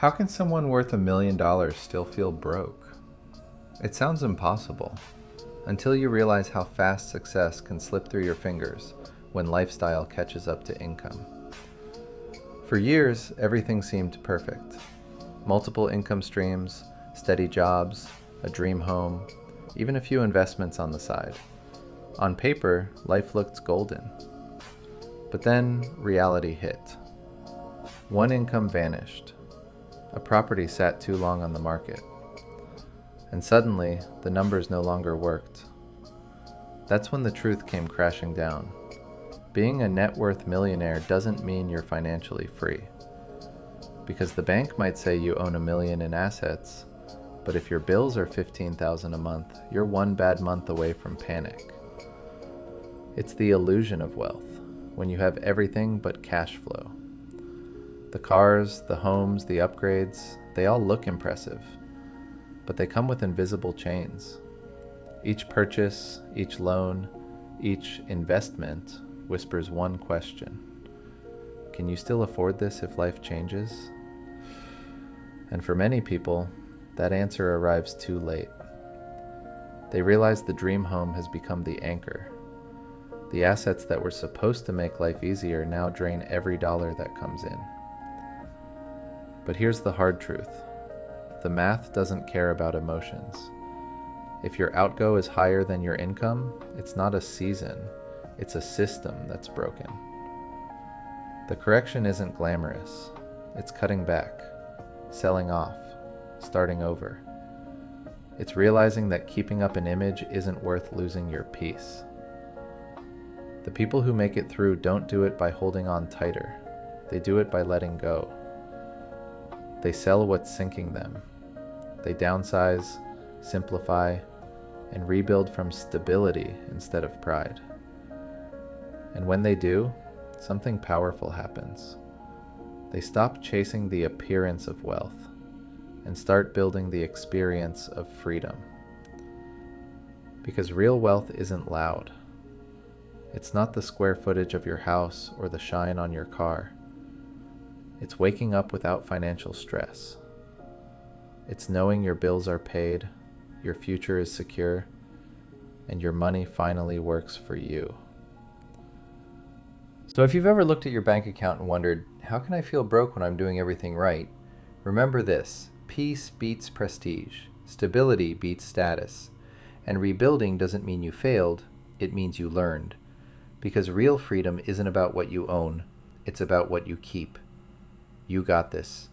How can someone worth $1 million still feel broke? It sounds impossible, until you realize how fast success can slip through your fingers when lifestyle catches up to income. For years, everything seemed perfect. Multiple income streams, steady jobs, a dream home, even a few investments on the side. On paper, life looked golden. But then reality hit. One income vanished. A property sat too long on the market. And suddenly, the numbers no longer worked. That's when the truth came crashing down. Being a net worth millionaire doesn't mean you're financially free. Because the bank might say you own $1 million in assets, but if your bills are $15,000 a month, you're one bad month away from panic. It's the illusion of wealth, when you have everything but cash flow. The cars, the homes, the upgrades, they all look impressive, but they come with invisible chains. Each purchase, each loan, each investment whispers one question. Can you still afford this if life changes? And for many people, that answer arrives too late. They realize the dream home has become the anchor. The assets that were supposed to make life easier now drain every dollar that comes in. But here's the hard truth. The math doesn't care about emotions. If your outgo is higher than your income, it's not a season, it's a system that's broken. The correction isn't glamorous. It's cutting back, selling off, starting over. It's realizing that keeping up an image isn't worth losing your peace. The people who make it through don't do it by holding on tighter. They do it by letting go. They sell what's sinking them. They downsize, simplify, and rebuild from stability instead of pride. And when they do, something powerful happens. They stop chasing the appearance of wealth and start building the experience of freedom. Because real wealth isn't loud. It's not the square footage of your house or the shine on your car. It's waking up without financial stress. It's knowing your bills are paid, your future is secure, and your money finally works for you. So if you've ever looked at your bank account and wondered, how can I feel broke when I'm doing everything right? Remember this: peace beats prestige, stability beats status, and rebuilding doesn't mean you failed, it means you learned. Because real freedom isn't about what you own, it's about what you keep. You got this.